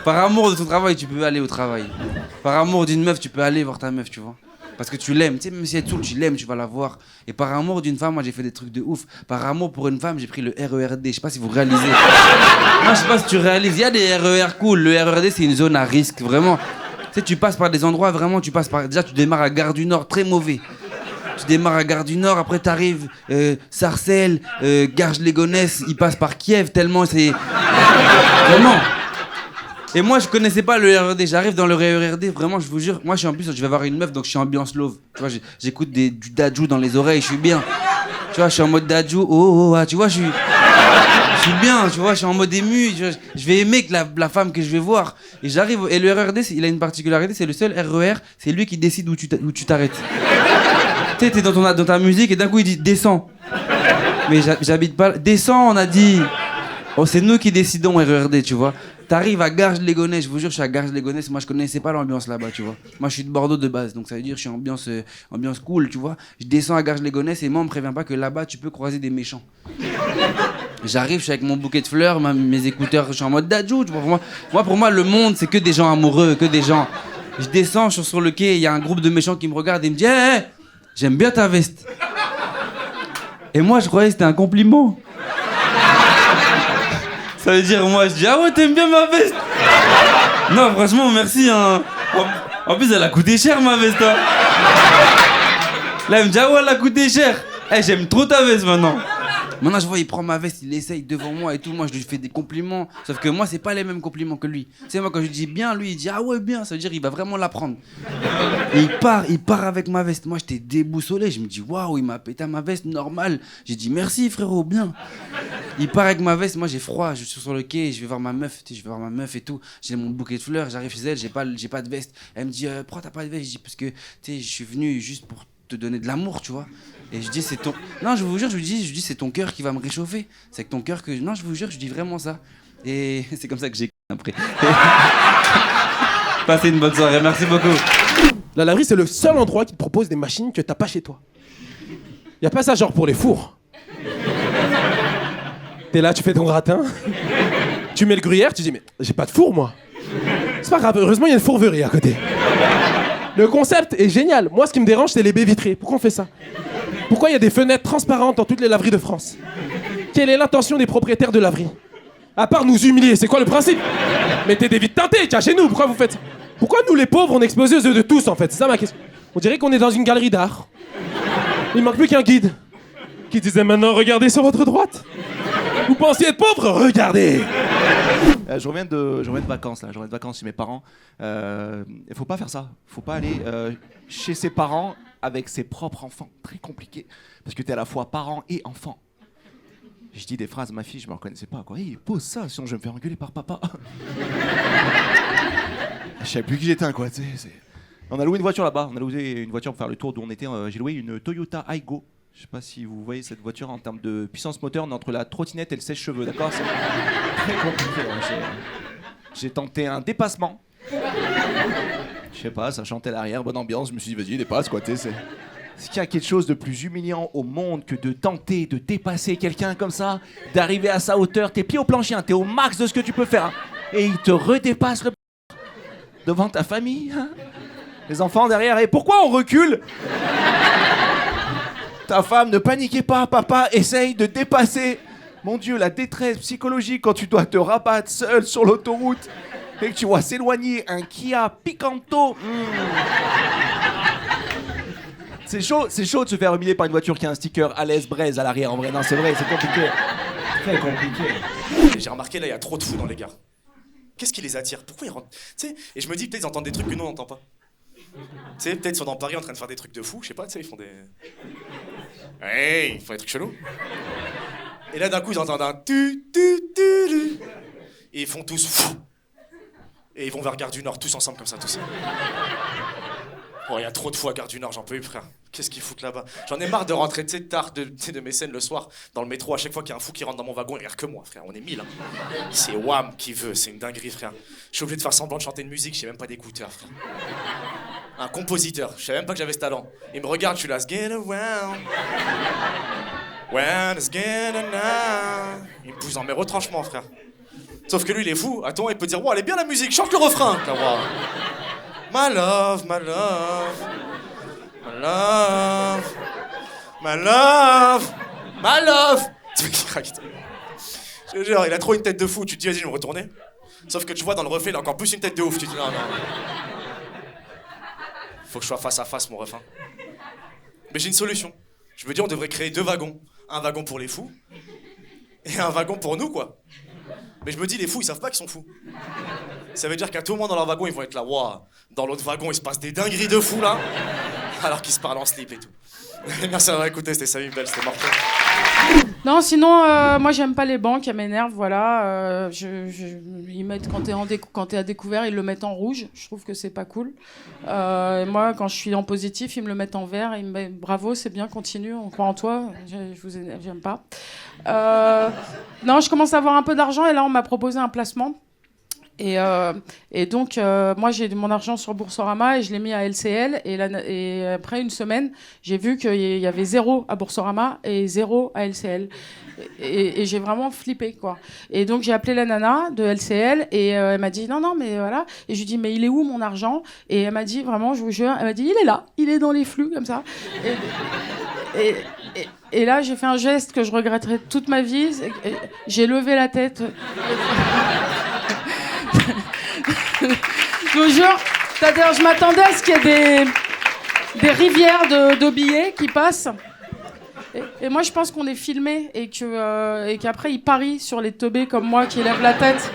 Par amour de ton travail, tu peux aller au travail. Par amour d'une meuf, tu peux aller voir ta meuf, tu vois. Parce que tu l'aimes, tu sais, même si elle te saoule, tu l'aimes, tu vas la voir. Et par amour d'une femme, moi j'ai fait des trucs de ouf. Par amour pour une femme, j'ai pris le RERD. Je sais pas si vous réalisez. Moi, je sais pas si tu réalises. Il y a des RER cool. Le RERD, c'est une zone à risque, vraiment. Tu sais, tu passes par des endroits, vraiment, tu passes par. Déjà, tu démarres à Gare du Nord, très mauvais. Tu démarres à Gare du Nord, après t'arrives Sarcelles, Garges-les-Gonesse, il passe par Kiev, tellement c'est. Vraiment. Et moi, je connaissais pas le RERD. J'arrive dans le RERD, vraiment, je vous jure. Moi, je suis en plus, je vais avoir une meuf, donc je suis ambiance love. Tu vois, j'écoute du Dadju dans les oreilles, je suis bien. Tu vois, je suis en mode Dadju, tu vois, je suis bien, tu vois, je suis en mode ému. Je vais aimer que la femme que je vais voir. Et j'arrive, et le RERD, il a une particularité, c'est le seul RER, c'est lui qui décide où tu t'arrêtes. Tu sais, t'es dans ta musique et d'un coup, il dit descends. Mais j'habite pas. Descends, on a dit. Oh, c'est nous qui décidons RERD, tu vois. T'arrives à Garges-les-Gonesse, je vous jure, je suis à Garges-les-Gonesse. Moi, je connaissais pas l'ambiance là-bas, tu vois. Moi, je suis de Bordeaux de base, donc ça veut dire que je suis ambiance cool, tu vois. Je descends à Garges-les-Gonesse et moi, on me prévient pas que là-bas, tu peux croiser des méchants. J'arrive, je suis avec mon bouquet de fleurs, mes écouteurs, je suis en mode Dadju, tu vois. Pour moi, le monde, c'est que des gens amoureux, que des gens. Je descends, je suis sur le quai, il y a un groupe de méchants qui me regardent et me dit hey, j'aime bien ta veste. Et moi, je croyais que c'était un compliment. Ça veut dire, moi, je dis, ah ouais, t'aimes bien ma veste? Non, franchement, merci, hein. En plus, elle a coûté cher, ma veste, hein. Là, elle me dit, ah ouais, elle a coûté cher. Eh, j'aime trop ta veste, maintenant. Maintenant, je vois, il prend ma veste, il essaye devant moi et tout. Moi, je lui fais des compliments. Sauf que moi, c'est pas les mêmes compliments que lui. Tu sais, moi, quand je lui dis bien, lui, il dit, ah ouais, bien. Ça veut dire, il va vraiment la prendre. Et il part avec ma veste. Moi, j'étais déboussolé. Je me dis, waouh, il m'a pété à ma veste, normal. J'ai dit, merci, frérot, bien. Il part avec ma veste, moi j'ai froid, je suis sur le quai, je vais voir ma meuf, tu sais, je vais voir ma meuf et tout. J'ai mon bouquet de fleurs, j'arrive chez elle, j'ai pas de veste. Elle me dit, pourquoi t'as pas de veste? Je dis, parce que, tu sais, je suis venu juste pour te donner de l'amour, tu vois. Et je dis, c'est ton... Non, je vous jure, je lui dis, c'est ton cœur qui va me réchauffer. C'est avec ton cœur que... Non, je vous jure, je dis vraiment ça. Et c'est comme ça que j'ai après. Passez une bonne soirée, merci beaucoup. La laverie, c'est le seul endroit qui te propose des machines que t'as pas chez toi. Y a pas ça genre pour les fours. T'es là, tu fais ton gratin, tu mets le gruyère, tu dis mais j'ai pas de four moi. C'est pas grave, heureusement il y a une fourberie à côté. Le concept est génial. Moi ce qui me dérange c'est les baies vitrées. Pourquoi on fait ça? Pourquoi il y a des fenêtres transparentes dans toutes les laveries de France? Quelle est l'intention des propriétaires de laverie? À part nous humilier, c'est quoi le principe? Mettez des vitres teintées, tiens chez nous, pourquoi vous faites ça? Pourquoi nous les pauvres on est exposés aux yeux de tous en fait? C'est ça ma question. On dirait qu'on est dans une galerie d'art. Il manque plus qu'un guide qui disait maintenant regardez sur votre droite. Vous pensiez être pauvre? Regardez. Je reviens de vacances là, je reviens de vacances chez mes parents. Il faut pas faire ça. Faut pas aller chez ses parents avec ses propres enfants. Très compliqué parce que t'es à la fois parent et enfant. Je dis des phrases à ma fille, je me reconnaissais pas quoi. Hey, pose ça, sinon je vais me faire engueuler par papa. Je savais plus qui j'étais quoi. On a loué une voiture là-bas. On a loué une voiture pour faire le tour d'où on était. J'ai loué une Toyota Aygo. Je sais pas si vous voyez cette voiture en termes de puissance moteur, on est entre la trottinette et le sèche-cheveux, d'accord? C'est très compliqué. J'ai tenté un dépassement. Je sais pas, ça chantait à l'arrière, bonne ambiance. Je me suis dit, vas-y, dépasse quoi, tu sais. Est-ce qu'il y a quelque chose de plus humiliant au monde que de tenter de dépasser quelqu'un comme ça, d'arriver à sa hauteur, t'es pieds au plancher, hein, t'es au max de ce que tu peux faire, hein, et il te redépasse devant ta famille, hein, les enfants derrière, et pourquoi on recule? Ta femme, ne paniquez pas, papa essaye de dépasser. Mon Dieu, la détresse psychologique quand tu dois te rabattre seul sur l'autoroute et que tu vois s'éloigner un Kia Picanto. C'est chaud de se faire humilier par une voiture qui a un sticker à l'aise braise à l'arrière. En vrai, non, c'est vrai, c'est compliqué. Très compliqué. J'ai remarqué là, il y a trop de fous dans les gares. Qu'est-ce qui les attire? Pourquoi ils rentrent? Tu sais, et je me dis peut-être ils entendent des trucs que nous on n'entend pas. Tu sais, peut-être ils sont dans Paris en train de faire des trucs de fous, je sais pas, tu sais, ils font des... Ouais, ils font des trucs chelous. Et là d'un coup ils entendent un tu. Et ils font tous fou. Et ils vont vers Gare du Nord, tous ensemble comme ça, tous. Oh, il y a trop de fous à Gare du Nord, j'en peux plus, frère. Qu'est-ce qu'ils foutent là-bas? J'en ai marre de rentrer, tu sais, tard de mes scènes le soir, dans le métro. À chaque fois qu'il y a un fou qui rentre dans mon wagon, il regarde que moi, frère. On est 1000, hein. C'est Wham qui veut, c'est une dinguerie, frère. Je suis obligé de faire semblant de chanter une musique, j'ai même pas d'écouteur, frère. Un compositeur, je savais même pas que j'avais ce talent. Il me regarde, je suis là, get around. When it's getting now. Il me pousse dans mes retranchements, frère. Sauf que lui, il est fou. Attends, il peut dire, wow, elle est bien la musique, chante le refrain. Là, wow. My love, my love, my love, my love, my love. Tu vois qu'il craque. Je te jure, il a trop une tête de fou. Tu te dis, vas-y, je vais me retourner. Sauf que tu vois, dans le reflet, il a encore plus une tête de ouf. Tu te dis, non, non. Faut que je sois face à face, mon refrain. Mais j'ai une solution. Je me dis, on devrait créer 2 wagons. Un wagon pour les fous et un wagon pour nous, quoi. Mais je me dis, les fous, ils savent pas qu'ils sont fous. Ça veut dire qu'à tout moment dans leur wagon, ils vont être là, waouh. Dans l'autre wagon, il se passe des dingueries de fous, là. Alors qu'ils se parlent en slip et tout. Merci d'avoir écouté, c'était Samy Bell, c'était mortel. Non, sinon, moi, j'aime pas les banques, elles m'énervent, voilà. Ils mettent, quand t'es à découvert, ils le mettent en rouge. Je trouve que c'est pas cool. Et moi, quand je suis en positif, ils me le mettent en vert. Ils me disent, bravo, c'est bien, continue, on croit en toi. J'aime pas. Non, je commence à avoir un peu d'argent et là, on m'a proposé un placement. Et donc, moi, j'ai mon argent sur Boursorama et je l'ai mis à LCL. Et après une semaine, j'ai vu qu'il y avait 0 à Boursorama et 0 à LCL. Et j'ai vraiment flippé, quoi. Et donc, j'ai appelé la nana de LCL et elle m'a dit non, mais voilà. Et je lui ai dit, mais il est où mon argent? Et elle m'a dit, vraiment, je vous jure, elle m'a dit, il est là, il est dans les flux, comme ça. Et là, j'ai fait un geste que je regretterai toute ma vie. J'ai levé la tête. Je vous jure, c'est-à-dire, je m'attendais à ce qu'il y ait des rivières de billets qui passent. Et moi, je pense qu'on est filmé et qu'après, ils parient sur les teubés comme moi qui lèvent la tête.